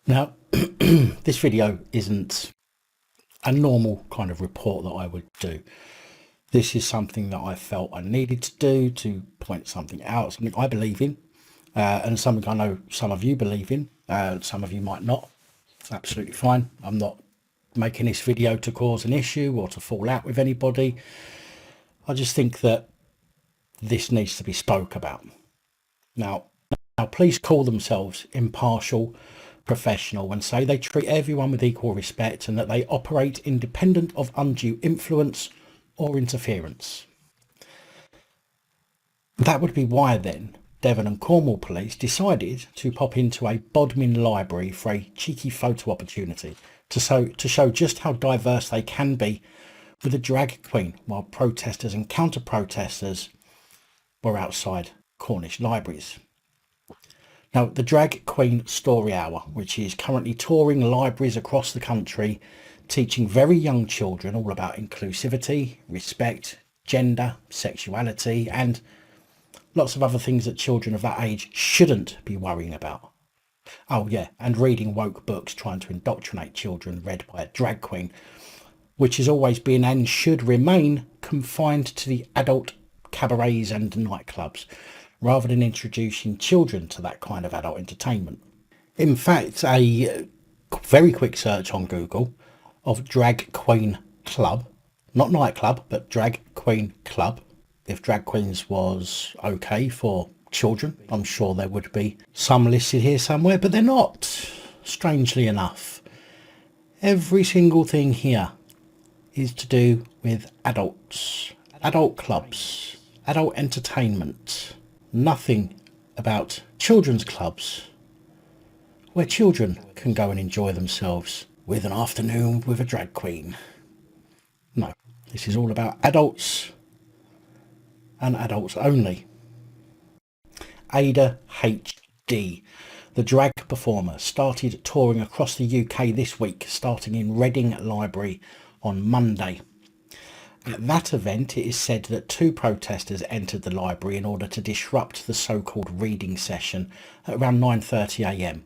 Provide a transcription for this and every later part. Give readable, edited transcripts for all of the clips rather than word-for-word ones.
Now, this video isn't a normal kind of report that I would do. This is something that I felt I needed to do to point something out, something I believe in, and something I know some of you believe in, some of you might not. It's absolutely fine. I'm not making this video to cause an issue or to fall out with anybody. I just think that this needs to be spoke about. Now, please call themselves impartial, professional, and say they treat everyone with equal respect and that they operate independent of undue influence or interference. That would be why then Devon and Cornwall police decided to pop into a Bodmin library for a cheeky photo opportunity to show just how diverse they can be with a drag queen while protesters and counter-protesters were outside Cornish libraries. Now, the Drag Queen Story Hour, which is currently touring libraries across the country, teaching very young children all about inclusivity, respect, gender, sexuality, and lots of other things that children of that age shouldn't be worrying about. Oh yeah, and reading woke books trying to indoctrinate children read by a drag queen, which has always been and should remain confined to the adult cabarets and nightclubs, rather than introducing children to that kind of adult entertainment. In fact, a very quick search on Google of Drag Queen Club, not nightclub, but Drag Queen Club. If drag queens was okay for children, I'm sure there would be some listed here somewhere, but they're not, strangely enough. Every single thing here is to do with adults, adult clubs, adult entertainment. Nothing about children's clubs where children can go and enjoy themselves with an afternoon with a drag queen. No, this is all about adults and adults only. Aida H Dee, the drag performer, started touring across the UK this week, starting in Reading Library on Monday. At that event, it is said that 2 protesters entered the library in order to disrupt the so-called reading session at around 9:30 a.m,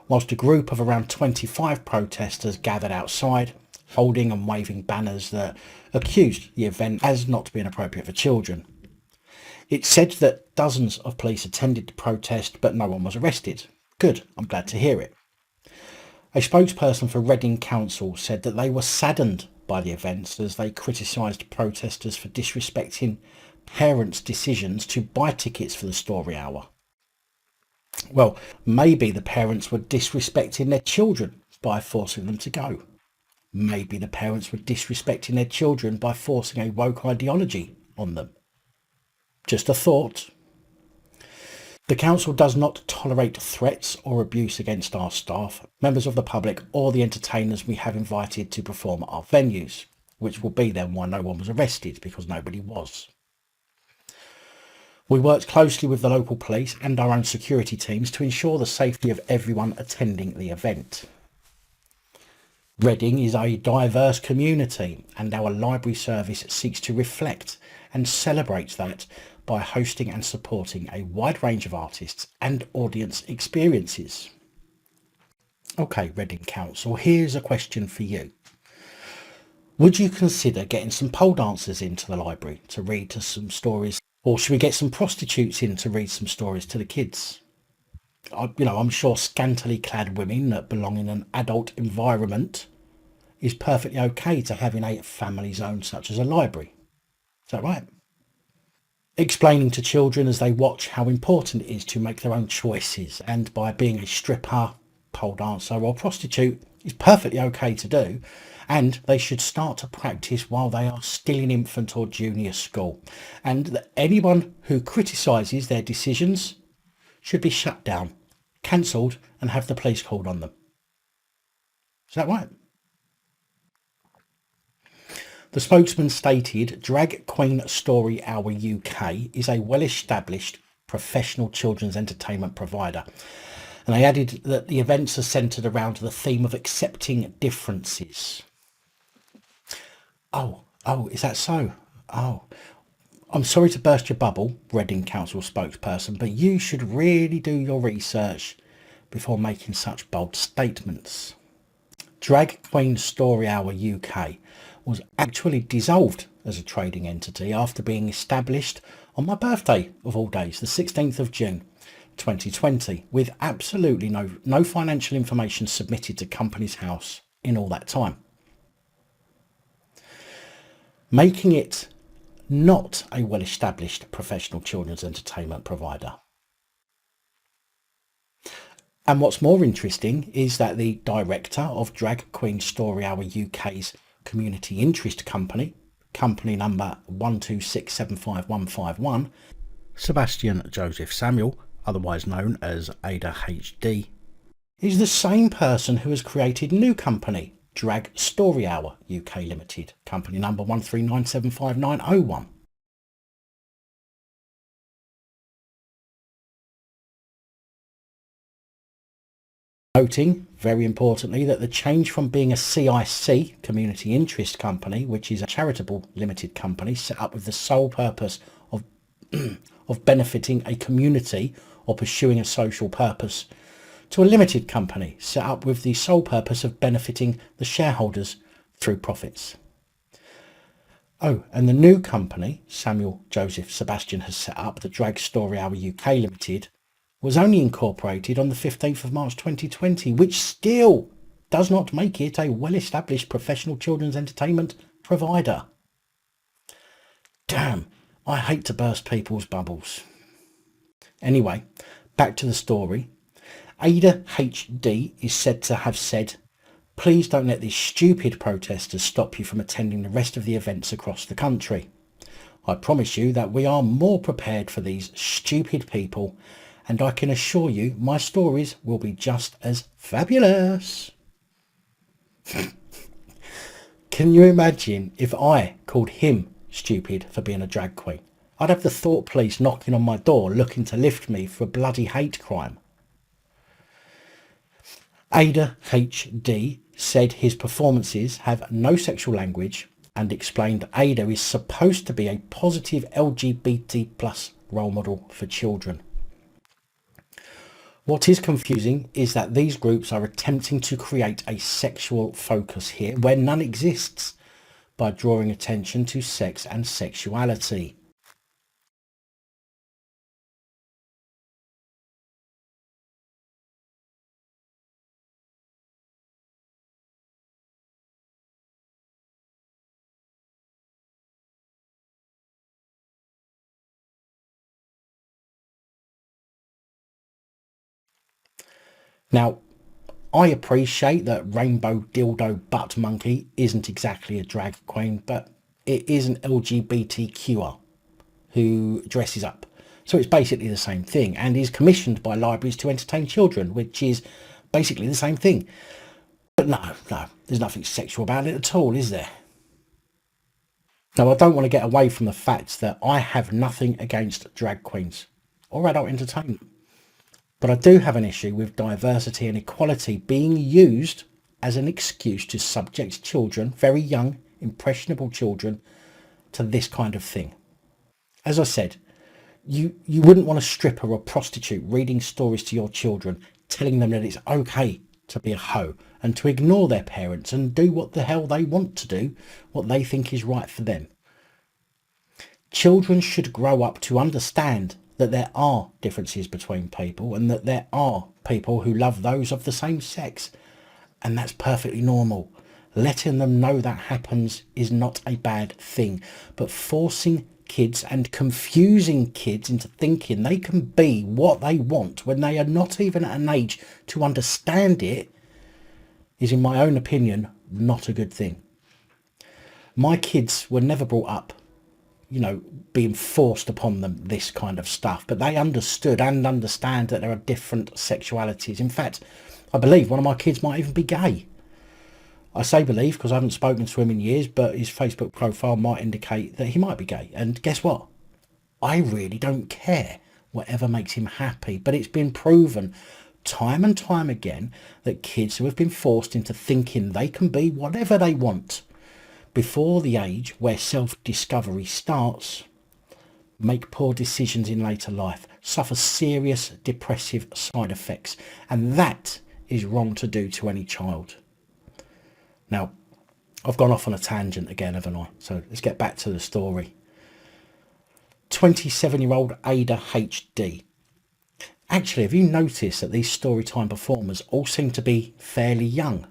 whilst a group of around 25 protesters gathered outside, holding and waving banners that accused the event as not being appropriate for children. It's said that dozens of police attended the protest, but no one was arrested. Good, I'm glad to hear it. A spokesperson for Reading Council said that they were saddened by the events as they criticised protesters for disrespecting parents' decisions to buy tickets for the story hour. Well, maybe the parents were disrespecting their children by forcing them to go. Maybe the parents were disrespecting their children by forcing a woke ideology on them. Just a thought. The council does not tolerate threats or abuse against our staff, members of the public or the entertainers we have invited to perform at our venues, which will be then why no one was arrested, because nobody was. We worked closely with the local police and our own security teams to ensure the safety of everyone attending the event. Reading is a diverse community, and our library service seeks to reflect and celebrate that by hosting and supporting a wide range of artists and audience experiences. Okay, Reading Council, here's a question for you. Would you consider getting some pole dancers into the library to read to some stories, or should we get some prostitutes in to read some stories to the kids? I'm sure scantily clad women that belong in an adult environment is perfectly okay to have in a family zone such as a library. Is that right? Explaining to children as they watch how important it is to make their own choices, and by being a stripper, pole dancer or prostitute is perfectly okay to do, and they should start to practice while they are still in infant or junior school, and that anyone who criticises their decisions should be shut down, cancelled, and have the police called on them. Is that right? The spokesman stated Drag Queen Story Hour UK is a well-established professional children's entertainment provider. And they added that the events are centred around the theme of accepting differences. Oh, is that so? Oh, I'm sorry to burst your bubble, Reading Council spokesperson, but you should really do your research before making such bold statements. Drag Queen Story Hour UK was actually dissolved as a trading entity after being established on my birthday of all days, the 16th of June 2020, with absolutely no financial information submitted to Companies House in all that time, making it not a well-established professional children's entertainment provider. And what's more interesting is that the director of Drag Queen Story Hour UK's community interest company, company number 1267551, Sebastian Joseph Samuel, otherwise known as Aida H Dee, is the same person who has created new company, Drag Story Hour UK Limited, company number 139759001. Noting, very importantly, that the change from being a CIC, Community Interest Company, which is a charitable limited company set up with the sole purpose of, of benefiting a community or pursuing a social purpose, to a limited company set up with the sole purpose of benefiting the shareholders through profits. Oh, and the new company, Samuel Joseph Sebastian has set up, the Drag Story Hour UK Limited, was only incorporated on the 15th of March 2020, which still does not make it a well-established professional children's entertainment provider. Damn, I hate to burst people's bubbles. Anyway, back to the story. Aida H Dee is said to have said, "Please don't let these stupid protesters stop you from attending the rest of the events across the country. I promise you that we are more prepared for these stupid people, and I can assure you my stories will be just as fabulous." Can you imagine if I called him stupid for being a drag queen? I'd have the thought police knocking on my door looking to lift me for a bloody hate crime. Aida H Dee said his performances have no sexual language and explained Aida is supposed to be a positive LGBT plus role model for children. What is confusing is that these groups are attempting to create a sexual focus here where none exists by drawing attention to sex and sexuality. Now, I appreciate that Rainbow Dildo Butt Monkey isn't exactly a drag queen, but it is an LGBTQer who dresses up. So it's basically the same thing and is commissioned by libraries to entertain children, which is basically the same thing. But no, there's nothing sexual about it at all, is there? Now, I don't want to get away from the fact that I have nothing against drag queens or adult entertainment. But I do have an issue with diversity and equality being used as an excuse to subject children, very young, impressionable children, to this kind of thing. As I said, you wouldn't want a stripper or prostitute reading stories to your children, telling them that it's okay to be a hoe and to ignore their parents and do what the hell they want to do, what they think is right for them. Children should grow up to understand that there are differences between people and that there are people who love those of the same sex, and that's perfectly normal. Letting them know that happens is not a bad thing, but forcing kids and confusing kids into thinking they can be what they want when they are not even at an age to understand it is, in my own opinion, not a good thing. My kids were never brought up being forced upon them this kind of stuff, but they understood and understand that there are different sexualities. In fact, I believe one of my kids might even be gay. I say believe because I haven't spoken to him in years, but his Facebook profile might indicate that he might be gay. And guess what? I really don't care, whatever makes him happy. But it's been proven time and time again that kids who have been forced into thinking they can be whatever they want before the age where self-discovery starts, make poor decisions in later life, suffer serious depressive side effects, and that is wrong to do to any child. Now, I've gone off on a tangent again, haven't I? So let's get back to the story. 27-year-old Aida H Dee. Actually, have you noticed that these storytime performers all seem to be fairly young?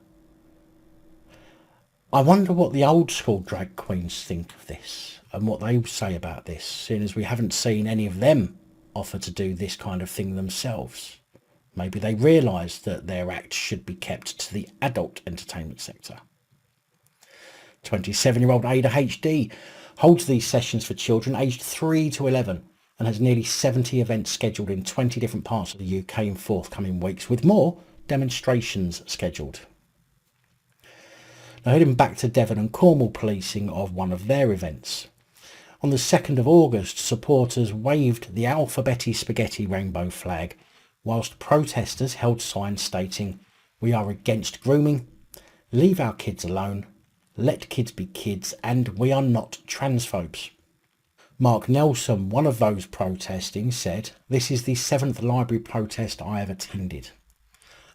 I wonder what the old school drag queens think of this and what they say about this, seeing as we haven't seen any of them offer to do this kind of thing themselves. Maybe they realise that their act should be kept to the adult entertainment sector. 27-year-old Aida H Dee holds these sessions for children aged 3 to 11 and has nearly 70 events scheduled in 20 different parts of the UK in forthcoming weeks, with more demonstrations scheduled. Now, heading back to Devon and Cornwall policing of one of their events. On the 2nd of August, supporters waved the alphabeti spaghetti rainbow flag, whilst protesters held signs stating, "We are against grooming, leave our kids alone, let kids be kids, and we are not transphobes." Mark Nelson, one of those protesting, said, "This is the 7th library protest I have attended.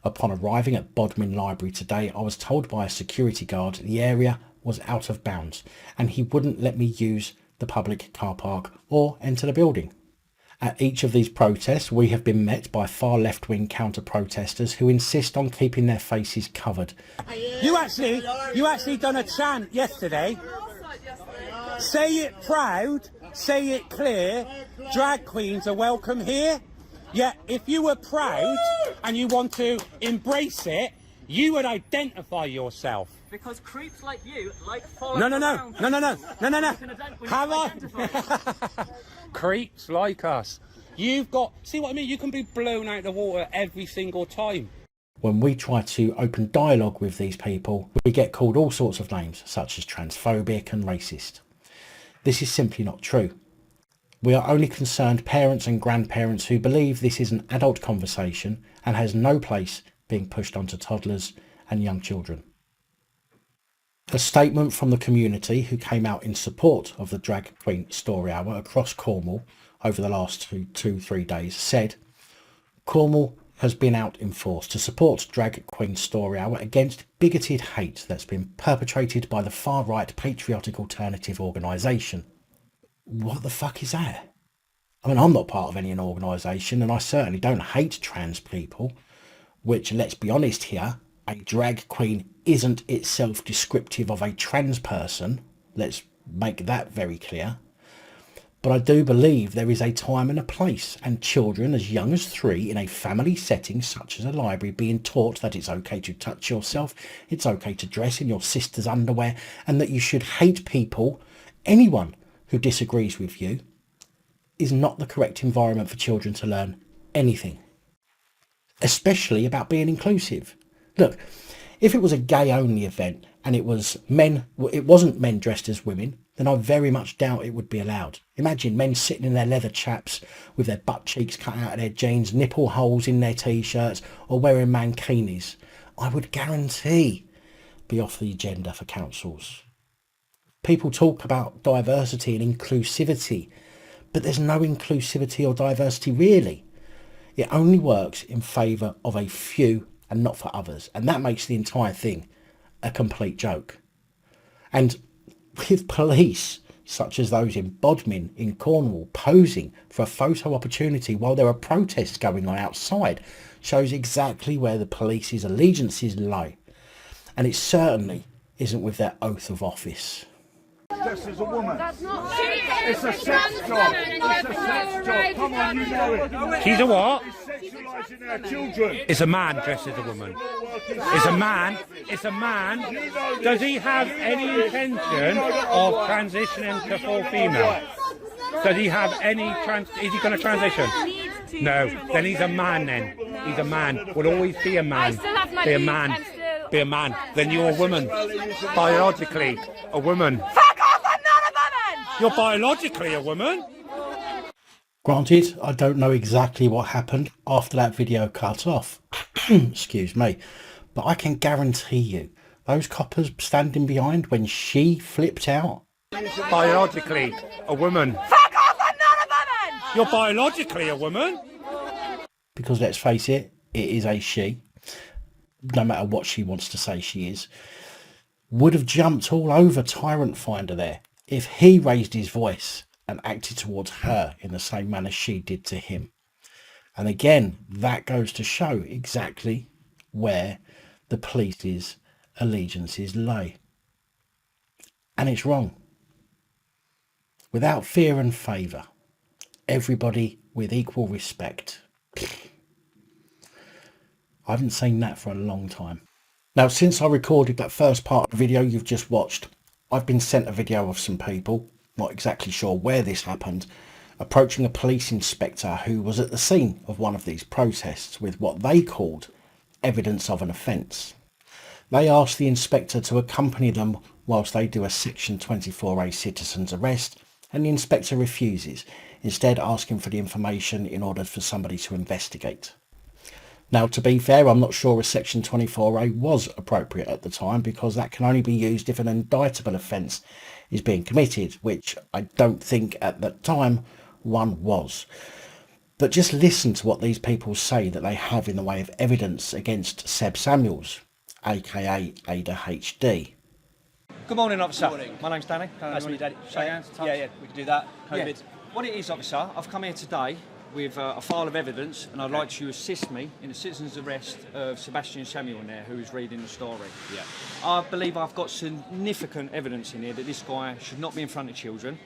Upon arriving at Bodmin Library today, I was told by a security guard the area was out of bounds and he wouldn't let me use the public car park or enter the building. At each of these protests, we have been met by far left-wing counter-protesters who insist on keeping their faces covered." You actually done a chant yesterday. Say it proud, say it clear, drag queens are welcome here. Yeah, if you were proud and you want to embrace it, you would identify yourself. Because creeps like you like following No. Have I? Creeps like us. You've got, see what I mean? You can be blown out of the water every single time. When we try to open dialogue with these people, we get called all sorts of names, such as transphobic and racist. This is simply not true. We are only concerned parents and grandparents who believe this is an adult conversation and has no place being pushed onto toddlers and young children. A statement from the community who came out in support of the Drag Queen Story Hour across Cornwall over the last 2-3 days said, "Cornwall has been out in force to support Drag Queen Story Hour against bigoted hate that's been perpetrated by the far-right patriotic alternative organisation." What the fuck is that? I mean, I'm not part of any organisation and I certainly don't hate trans people, which, let's be honest here, a drag queen isn't itself descriptive of a trans person. Let's make that very clear. But I do believe there is a time and a place, and children as young as 3 in a family setting such as a library being taught that it's okay to touch yourself, it's okay to dress in your sister's underwear, and that you should hate people, anyone who disagrees with you, is not the correct environment for children to learn anything, especially about being inclusive. Look, if it was a gay-only event and it wasn't men dressed as women, then I very much doubt it would be allowed. Imagine men sitting in their leather chaps with their butt cheeks cut out of their jeans, nipple holes in their t-shirts, or wearing mankinis. I would guarantee be off the agenda for councils. People talk about diversity and inclusivity, but there's no inclusivity or diversity really. It only works in favour of a few and not for others, and that makes the entire thing a complete joke. And with police such as those in Bodmin in Cornwall posing for a photo opportunity while there are protests going on outside shows exactly where the police's allegiances lie, and it certainly isn't with their oath of office. Just as a woman. That's not it's a sex job. It's a sex job. Come on, you know it. She's a what? It's sexualising their children. It's a man dressed as a woman. It's a man. It's a man. Does he have any intention of transitioning to full female? Does he have any is he going to transition? No. Then he's a man then. He's a man. Will always be a man. Be a man. Be a man. Then you're a woman. Biologically, a woman. You're biologically a woman. Granted, I don't know exactly what happened after that video cut off. Excuse me. But I can guarantee you, those coppers standing behind when she flipped out. Biologically a woman. Fuck off, I'm not a You're biologically a woman. Because let's face it, it is a she, no matter what she wants to say she is, would have jumped all over Tyrant Finder there if he raised his voice and acted towards her in the same manner she did to him. And again, that goes to show exactly where the police's allegiances lay. And it's wrong. Without fear and favour, everybody with equal respect. I haven't seen that for a long time. Now, since I recorded that first part of the video you've just watched, I've been sent a video of some people, not exactly sure where this happened, approaching a police inspector who was at the scene of one of these protests with what they called evidence of an offence. They asked the inspector to accompany them whilst they do a Section 24A citizen's arrest, and the inspector refuses, instead asking for the information in order for somebody to investigate. Now, to be fair, I'm not sure a Section 24A was appropriate at the time, because that can only be used if an indictable offence is being committed, which I don't think at that time one was. But just listen to what these people say that they have in the way of evidence against Seb Samuals, aka Aida H Dee. Good morning, officer. Good morning. My name's Danny. Nice to meet you, Daddy. Shake hands, touch. Yeah, we can do that. Yeah. COVID. What it is, officer, I've come here today with a file of evidence, and I'd like to assist me in the citizen's arrest of Sebastian Samuels there, who is reading the story. Yeah. I believe I've got significant evidence in here that this guy should not be in front of children.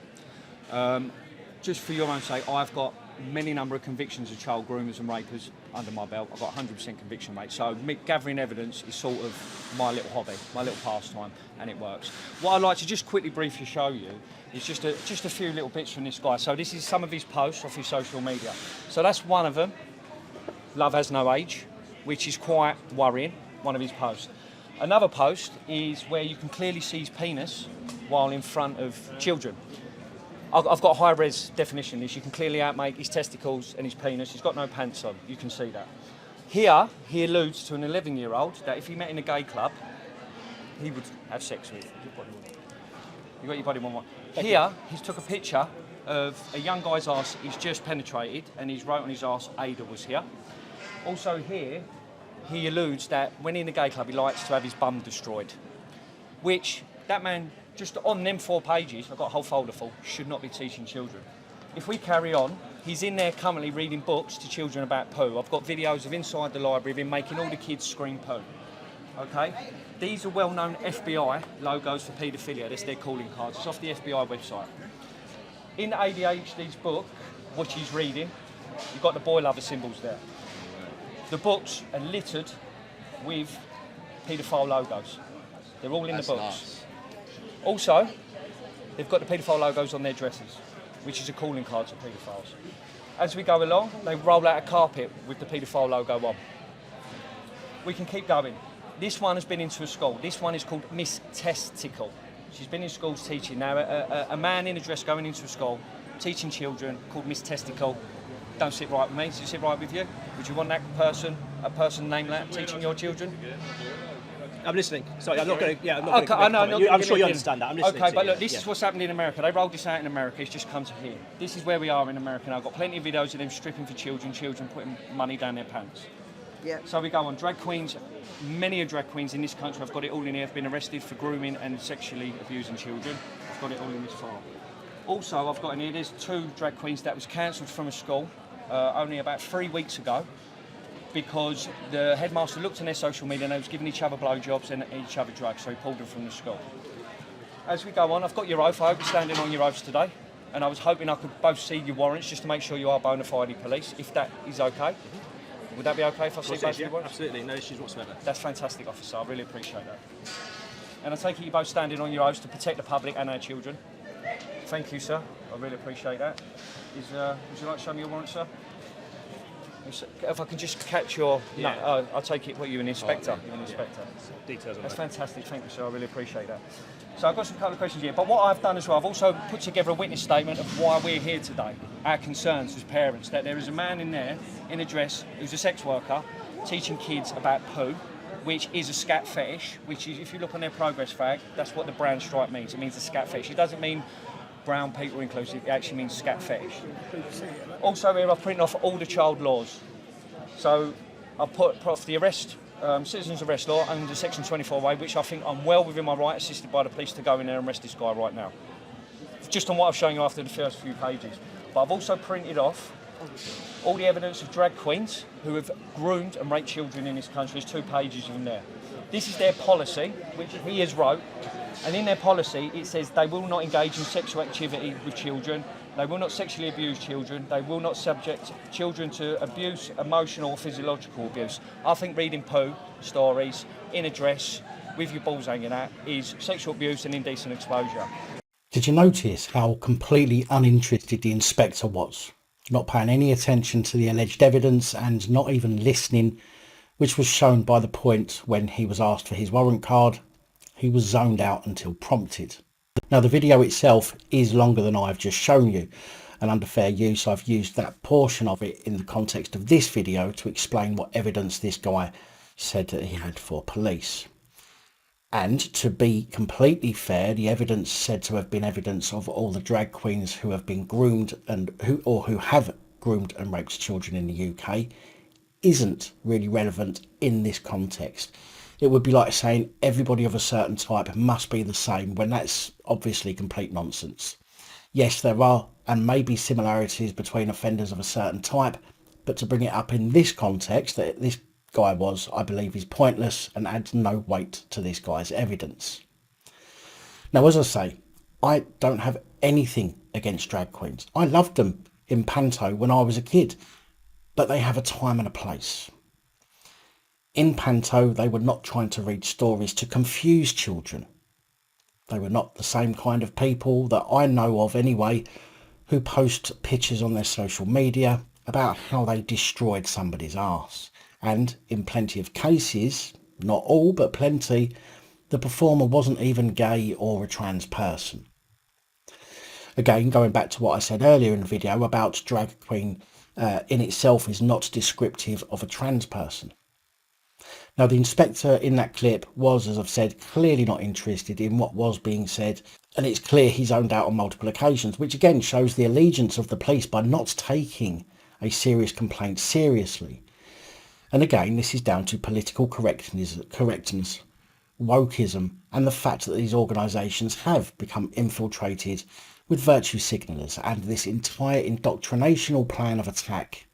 Just for your own sake, I've got many number of convictions of child groomers and rapers under my belt. I've got 100% conviction rate. So gathering evidence is sort of my little hobby, my little pastime, and it works. What I'd like to just quickly briefly show you is just a few little bits from this guy. So this is some of his posts off his social media. So that's one of them, Love Has No Age, which is quite worrying, one of his posts. Another post is where you can clearly see his penis while in front of children. I've got a high-res definition of this. You can clearly outmake his testicles and his penis. He's got no pants on. You can see that. Here, he alludes to an 11-year-old that if he met in a gay club, he would have sex with. You got your body one. Here, he's took a picture of a young guy's arse he's just penetrated, and he's wrote on his arse, Aida was here. Also here, he alludes that when in a gay club, he likes to have his bum destroyed, which that man, just on them 4 pages, I've got a whole folder full, should not be teaching children. If we carry on, he's in there currently reading books to children about poo. I've got videos of inside the library of him making all the kids scream poo. Okay? These are well-known FBI logos for paedophilia. That's their calling cards. It's off the FBI website. In Aida H Dee's book, which he's reading, you've got the boy lover symbols there. The books are littered with paedophile logos. They're all in the books. Nice. Also, they've got the paedophile logos on their dresses, which is a calling card to paedophiles. As we go along, they roll out a carpet with the paedophile logo on. We can keep going. This one has been into a school. This one is called Miss Testicle. She's been in schools teaching. Now, a man in a dress going into a school, teaching children, called Miss Testicle. Don't sit right with me. Does it sit right with you? Would you want a person named that, teaching your children? I'm listening. Sorry, I'm not going to. Yeah, I'm Okay, not going I know, to. I'm sure you understand that. I'm listening. Okay, to but you. look, this is what's happened in America. They rolled this out in America. It's just come to here. This is where we are in America now. I've got plenty of videos of them stripping for children, putting money down their pants. Yeah. So we go on. Drag queens, many of drag queens in this country, I've got it all in here, have been arrested for grooming and sexually abusing children. I've got it all in this file. Also, I've got in here, there's 2 drag queens that was cancelled from a school only about 3 weeks ago, because the headmaster looked on their social media and they was giving each other blowjobs and each other drugs, so he pulled them from the school. As we go on, I've got your oath. I hope you're standing on your oaths today, and I was hoping I could both see your warrants just to make sure you are bona fide police, if that is okay. Would that be okay if I see both of your warrants? Absolutely, no issues whatsoever. That's fantastic, officer. I really appreciate that. And I take it you're both standing on your oaths to protect the public and our children. Thank you, sir. I really appreciate that. Would you like to show me your warrant, sir? If I can just catch your... Yeah. No, I'll take it, you're an inspector. You're an inspector. Details on That's that. fantastic, thank you, sir. I really appreciate that. So I've got some couple of questions here, but what I've done as well, I've also put together a witness statement of why we're here today, our concerns as parents, that there is a man in there, in a dress, who's a sex worker, teaching kids about poo, which is a scat fetish, which is, if you look on their progress flag, that's what the brown stripe means. It means a scat fetish. It doesn't mean brown people inclusive, it actually means scat fetish. Also here I've printed off all the child laws. So I've put off the arrest, citizens arrest law under section 24A, which I think I'm well within my right, assisted by the police, to go in there and arrest this guy right now. Just on what I've shown you after the first few pages. But I've also printed off all the evidence of drag queens who have groomed and raped children in this country. There's 2 pages in there. This is their policy, which he has wrote, and in their policy it says they will not engage in sexual activity with children, they will not sexually abuse children, they will not subject children to abuse, emotional or physiological abuse. I think reading poo stories in a dress with your balls hanging out is sexual abuse and indecent exposure. Did you notice how completely uninterested the inspector was? Not paying any attention to the alleged evidence and not even listening, which was shown by the point when he was asked for his warrant card. He was zoned out until prompted. Now the video itself is longer than I've just shown you, and under fair use I've used that portion of it in the context of this video to explain what evidence this guy said that he had for police. And to be completely fair, the evidence said to have been evidence of all the drag queens who have been groomed and who have groomed and raped children in the UK isn't really relevant in this context. It would be like saying everybody of a certain type must be the same, when that's obviously complete nonsense. Yes, there are and may be similarities between offenders of a certain type, but to bring it up in this context that this guy was, I believe, is pointless and adds no weight to this guy's evidence. Now, as I say, I don't have anything against drag queens. I loved them in Panto when I was a kid, but they have a time and a place. In Panto, they were not trying to read stories to confuse children. They were not the same kind of people that I know of anyway, who post pictures on their social media about how they destroyed somebody's arse. And in plenty of cases, not all, but plenty, the performer wasn't even gay or a trans person. Again, going back to what I said earlier in the video about drag queen in itself is not descriptive of a trans person. Now, the inspector in that clip was, as I've said, clearly not interested in what was being said, and it's clear he's zoned out on multiple occasions, which again shows the allegiance of the police by not taking a serious complaint seriously. And again, this is down to political correctness, wokeism, and the fact that these organisations have become infiltrated with virtue signallers, and this entire indoctrinational plan of attack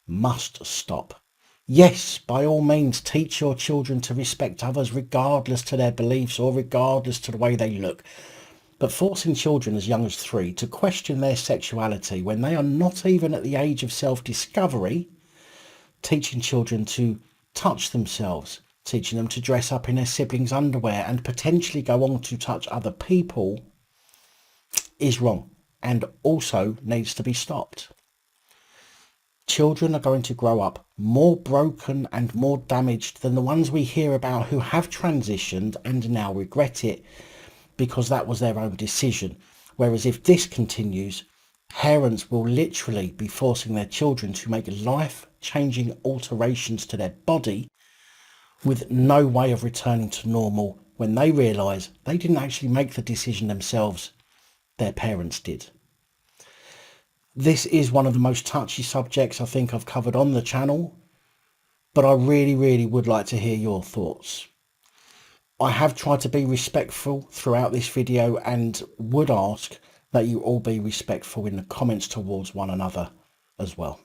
must stop. Yes, by all means, teach your children to respect others regardless to their beliefs or regardless to the way they look. But forcing children as young as 3 to question their sexuality when they are not even at the age of self-discovery, teaching children to touch themselves, teaching them to dress up in their siblings' underwear and potentially go on to touch other people is wrong and also needs to be stopped. Children are going to grow up more broken and more damaged than the ones we hear about who have transitioned and now regret it because that was their own decision. Whereas if this continues, parents will literally be forcing their children to make life-changing alterations to their body with no way of returning to normal when they realise they didn't actually make the decision themselves, their parents did. This is one of the most touchy subjects I think I've covered on the channel, but I really would like to hear your thoughts. I have tried to be respectful throughout this video and would ask that you all be respectful in the comments towards one another as well.